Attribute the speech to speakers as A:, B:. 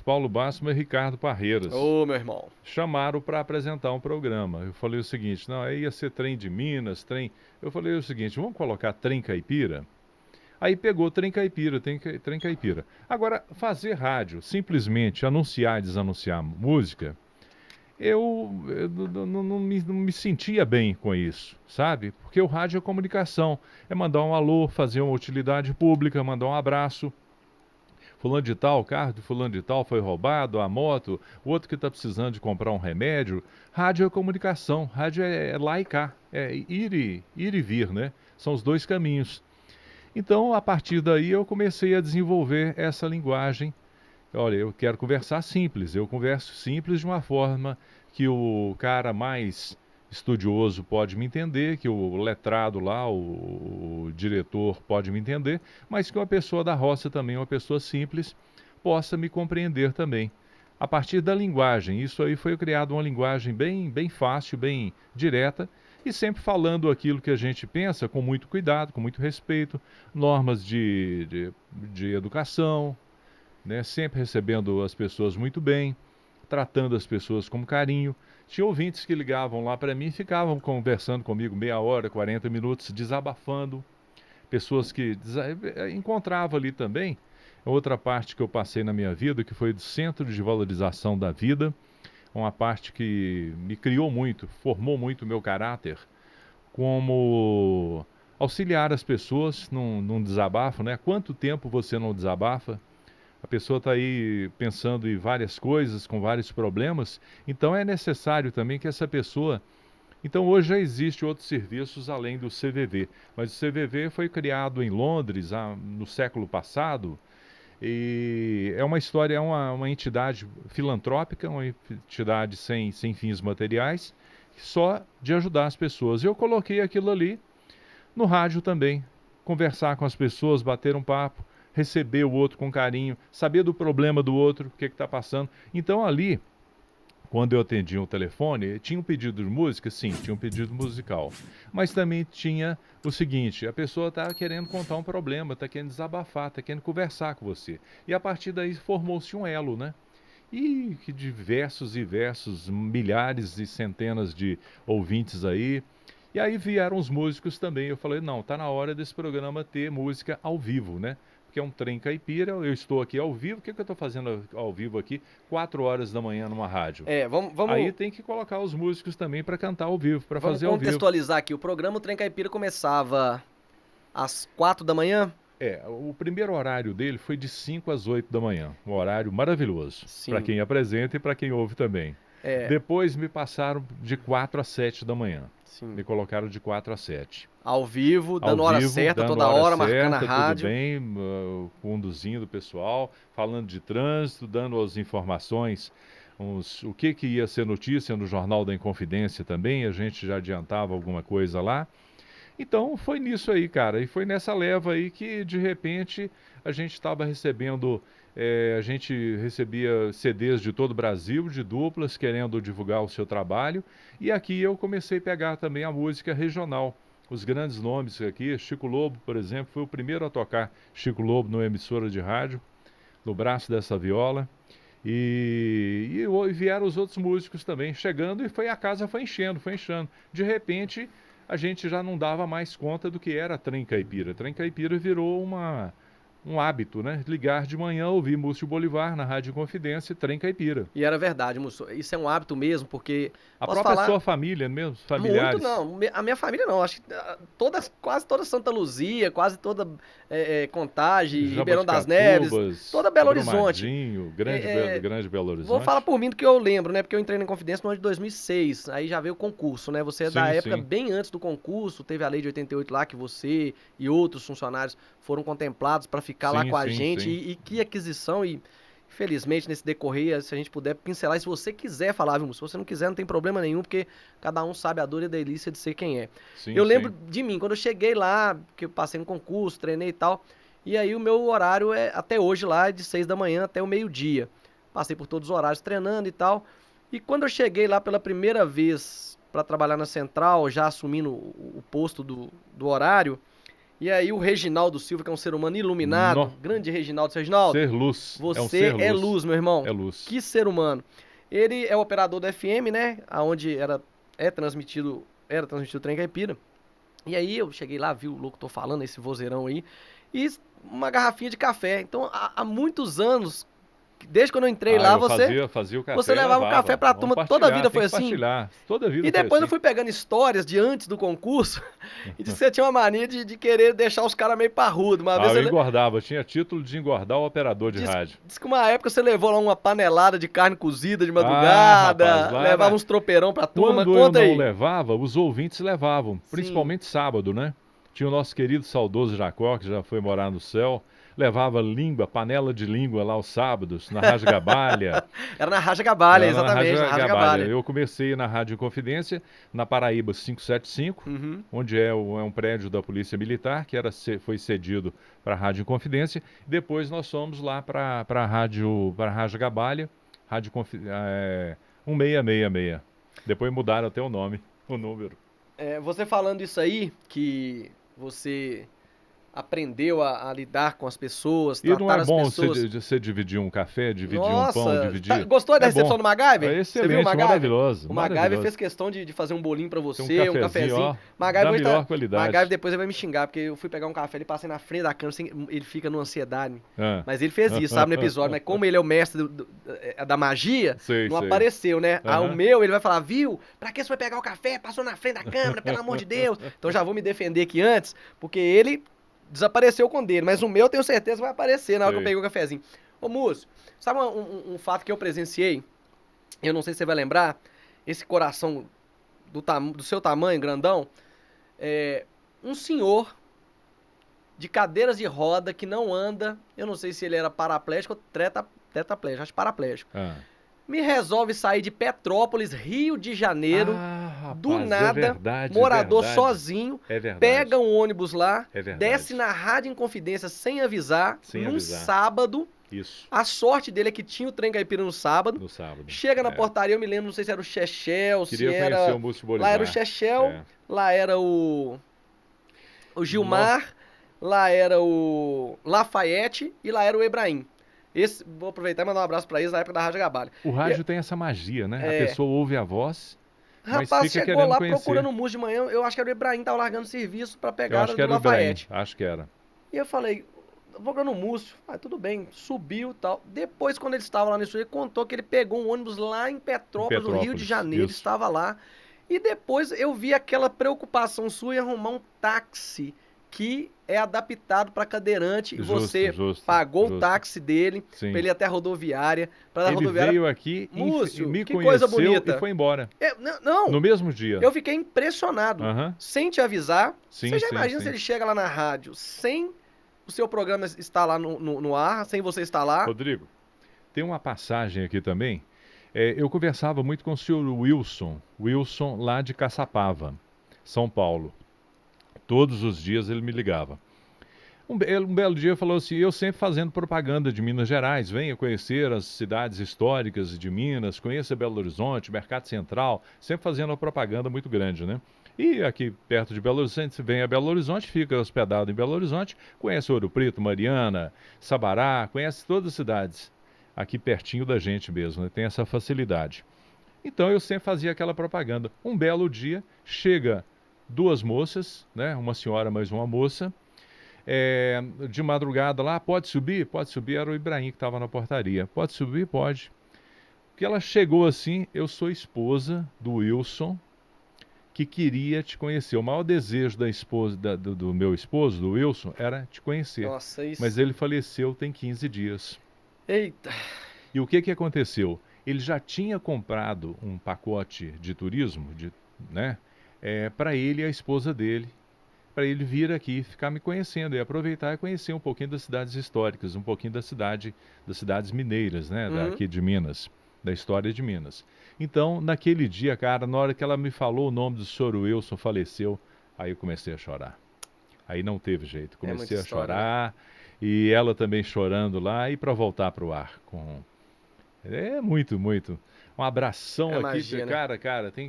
A: Paulo Bastos e Ricardo Parreiras.
B: Ô, meu irmão.
A: Chamaram para apresentar um programa. Eu falei o seguinte, não, aí ia ser trem de Minas, trem... Eu falei o seguinte, vamos colocar trem caipira? Aí pegou trem caipira, trem caipira. Agora, fazer rádio, simplesmente anunciar e desanunciar música, eu não me sentia bem com isso, sabe? Porque o rádio é comunicação, é mandar um alô, fazer uma utilidade pública, mandar um abraço. Fulano de tal, o carro de fulano de tal foi roubado, a moto, o outro que está precisando de comprar um remédio. Rádio é comunicação, rádio é lá e cá, é ir e vir, né? São os dois caminhos. Então, a partir daí, eu comecei a desenvolver essa linguagem. Olha, eu quero conversar simples, eu converso simples de uma forma que o cara mais estudioso pode me entender, que o letrado lá, o diretor pode me entender, mas que uma pessoa da roça também, uma pessoa simples, possa me compreender também. A partir da linguagem, isso aí foi criado uma linguagem bem fácil, bem direta, e sempre falando aquilo que a gente pensa com muito cuidado, com muito respeito, normas de educação, né? Sempre recebendo as pessoas muito bem, tratando as pessoas com carinho. Tinha ouvintes que ligavam lá para mim e ficavam conversando comigo meia hora, 40 minutos, desabafando. Pessoas que encontrava ali também. Outra parte que eu passei na minha vida, que foi do Centro de Valorização da Vida, uma parte que me criou muito, formou muito o meu caráter, como auxiliar as pessoas num desabafo, né? Quanto tempo você não desabafa? A pessoa está aí pensando em várias coisas, com vários problemas, então é necessário também que essa pessoa... Então hoje já existe outros serviços além do CVV, mas o CVV foi criado em Londres no século passado e é uma história, é uma entidade filantrópica, uma entidade sem fins materiais, só de ajudar as pessoas. Eu coloquei aquilo ali no rádio também, conversar com as pessoas, bater um papo, receber o outro com carinho, saber do problema do outro, o que está passando. Então ali, quando eu atendia um telefone, tinha um pedido de música? Sim, tinha um pedido musical. Mas também tinha o seguinte, a pessoa está querendo contar um problema, está querendo desabafar, está querendo conversar com você. E a partir daí formou-se um elo, né? E que diversos e diversos, milhares e centenas de ouvintes aí. E aí vieram os músicos também. Eu falei, não, tá na hora desse programa ter música ao vivo, né? Porque é um trem caipira, eu estou aqui ao vivo. O que eu estou fazendo ao vivo aqui, 4 horas da manhã numa rádio? Aí tem que colocar os músicos também para cantar ao vivo, para fazer ao vivo.
B: Vamos contextualizar aqui. O programa O Trem Caipira começava às 4 da manhã?
A: O primeiro horário dele foi de 5 às 8 da manhã. Um horário maravilhoso. Para quem apresenta e para quem ouve também. Depois me passaram de 4 às 7 da manhã. Sim. Me colocaram de 4 às 7.
B: Ao vivo, dando hora certa, toda hora, marcando a rádio.
A: Tudo bem, conduzindo o pessoal, falando de trânsito, dando as informações, o que ia ser notícia no Jornal da Inconfidência também, a gente já adiantava alguma coisa lá. Então foi nisso aí, cara, e foi nessa leva aí que de repente a gente estava recebendo, a gente recebia CDs de todo o Brasil, de duplas, querendo divulgar o seu trabalho, e aqui eu comecei a pegar também a música regional. Os grandes nomes aqui, Chico Lobo, por exemplo, foi o primeiro a tocar Chico Lobo numa emissora de rádio, no braço dessa viola, e vieram os outros músicos também chegando e a casa foi enchendo, foi enchendo. De repente a gente já não dava mais conta do que era Trem Caipira. Trem Caipira virou um hábito, né? Ligar de manhã, ouvir Múcio Bolivar na Rádio Confidência, Trem Caipira.
B: E era verdade, Múcio. Isso é um hábito mesmo, porque...
A: A própria sua família mesmo, familiares?
B: Muito não. A minha família não. Acho que quase toda Santa Luzia, quase toda Contagem, Ribeirão das Neves, toda Belo Horizonte.
A: Grande Belo Horizonte.
B: Vou falar por mim do que eu lembro, né? Porque eu entrei na Confidência no ano de 2006. Aí já veio o concurso, né? Você é da época bem antes do concurso. Teve a lei de 88 lá que você e outros funcionários foram contemplados para ficar lá com a gente. E que aquisição e... Infelizmente, nesse decorrer, se a gente puder pincelar, e se você quiser falar, viu, se você não quiser, não tem problema nenhum, porque cada um sabe a dor e a delícia de ser quem é. Eu lembro de mim, quando eu cheguei lá, que eu passei no concurso, treinei e tal, e aí o meu horário até hoje lá, de 6 da manhã até o meio-dia. Passei por todos os horários treinando e tal, e quando eu cheguei lá pela primeira vez para trabalhar na central, já assumindo o posto do horário, E aí o Reginaldo Silva, que é um ser humano iluminado, grande Reginaldo. Reginaldo,
A: ser luz.
B: Você é luz, meu irmão.
A: É luz.
B: Que ser humano. Ele é o operador da FM, né? Onde era transmitido o Trem Caipira. E aí eu cheguei lá, vi o locutor falando, esse vozeirão aí, e uma garrafinha de café. Então, há muitos anos, desde quando eu entrei lá,
A: fazia o café,
B: você levava o café pra turma. Toda a vida foi assim.
A: Toda a vida
B: e depois eu fui pegando histórias de antes do concurso e disse que você tinha uma mania de querer deixar os caras meio parrudo. Uma vez
A: eu engordava, tinha título de engordar o operador de rádio.
B: Diz que uma época você levou lá uma panelada de carne cozida de madrugada, rapaz, levava uns tropeirão pra turma.
A: Quando eu não levava, os ouvintes levavam, principalmente sábado, né? Tinha o nosso querido saudoso Jacó, que já foi morar no céu. Levava panela de língua lá aos sábados, na Rádio Gabalha.
B: Era na Rádio Gabalha, exatamente, na Rádio Gabalha.
A: Eu comecei na Rádio Confidência, na Paraíba 575, onde é um prédio da Polícia Militar, que foi cedido para a Rádio Confidência. Depois nós fomos lá para a Rádio Gabalha, 1666. Depois mudaram até o nome, o número.
B: Você falando isso aí, que você aprendeu a lidar com as pessoas, tratar as pessoas.
A: E não é bom você dividir um café, dividir um pão, dividir...
B: Gostou da recepção do MacGyver?
A: É excelente, maravilhoso.
B: O MacGyver fez questão de fazer um bolinho pra você, um cafezinho.
A: Ó, da melhor qualidade.
B: MacGyver depois ele vai me xingar, porque eu fui pegar um café, ele passei na frente da câmera, ele fica numa ansiedade. Mas ele fez isso, sabe, no episódio. Mas como ele é o mestre da magia, não apareceu, né? O meu, ele vai falar, viu? Pra que você foi pegar o café? Passou na frente da câmera, pelo amor de Deus. Então já vou me defender aqui antes, porque ele desapareceu com o dele, mas o meu eu tenho certeza que vai aparecer na hora que eu peguei o cafezinho. Ô, Múcio, sabe um fato que eu presenciei? Eu não sei se você vai lembrar. Esse coração do seu tamanho, grandão. Um senhor de cadeiras de roda que não anda. Eu não sei se ele era paraplégico ou tetraplégico. Acho paraplégico. Me resolve sair de Petrópolis, Rio de Janeiro,
A: rapaz,
B: do nada, morador sozinho, pega um ônibus lá, desce na Rádio Inconfidência sem avisar, num sábado.
A: Isso.
B: A sorte dele é que tinha o Trem Caipira no sábado. Chega na portaria, eu me lembro, não sei se era o Chechel, se era...
A: conhecer o Múcio Bolivar.
B: Lá era o Chechel, lá era o Gilmar, lá era o Lafayette e lá era o Ebrahim. Vou aproveitar e mandar um abraço pra eles na época da Rádio Gabalha.
A: O rádio tem essa magia, né? A pessoa ouve a voz, mas
B: rapaz,
A: fica
B: chegou lá
A: conhecer.
B: Procurando o Múcio de manhã, eu acho que era o Ebrahim, tava largando serviço pra pegar do Lafayette.
A: Acho que era.
B: E eu falei, procurando o Múcio, tudo bem, subiu e tal. Depois, quando ele estava lá nisso, ele contou que ele pegou um ônibus lá em Petrópolis, no Rio de Janeiro, ele estava lá. E depois eu vi aquela preocupação sua em arrumar um táxi que é adaptado para cadeirante, e você pagou o táxi dele para ele ir até a rodoviária.
A: Ele veio aqui,
B: Múcio,
A: me
B: que
A: conheceu
B: coisa bonita.
A: E foi embora.
B: Não,
A: no mesmo dia.
B: Eu fiquei impressionado, sem te avisar. Você já imagina se ele chega lá na rádio sem o seu programa estar lá no ar, sem você estar lá?
A: Rodrigo, tem uma passagem aqui também. Eu conversava muito com o senhor Wilson lá de Caçapava, São Paulo. Todos os dias ele me ligava. Um belo dia falou assim, eu sempre fazendo propaganda de Minas Gerais, venha conhecer as cidades históricas de Minas, conheça Belo Horizonte, Mercado Central, sempre fazendo uma propaganda muito grande, né? E aqui perto de Belo Horizonte, você vem a Belo Horizonte, fica hospedado em Belo Horizonte, conhece Ouro Preto, Mariana, Sabará, conhece todas as cidades, aqui pertinho da gente mesmo, né? Tem essa facilidade. Então eu sempre fazia aquela propaganda. Um belo dia, chega duas moças, né? Uma senhora mais uma moça, de madrugada lá, pode subir? Pode subir, era o Ibrahim que estava na portaria. Pode subir? Pode. Porque ela chegou assim, eu sou esposa do Wilson, que queria te conhecer. O maior desejo da esposa, do meu esposo, do Wilson, era te conhecer.
B: Nossa, isso...
A: Mas ele faleceu tem 15 dias.
B: Eita!
A: E o que aconteceu? Ele já tinha comprado um pacote de turismo, né? Para ele e a esposa dele, para ele vir aqui, ficar me conhecendo e aproveitar e conhecer um pouquinho das cidades históricas, um pouquinho das cidades mineiras, né, daqui de Minas, da história de Minas. Então, naquele dia, cara, na hora que ela me falou o nome do senhor Wilson, faleceu, aí eu comecei a chorar. Aí não teve jeito, comecei a chorar, e ela também chorando lá, e para voltar para o ar. Muito. Um abração aqui,
B: magia, né?
A: cara, tem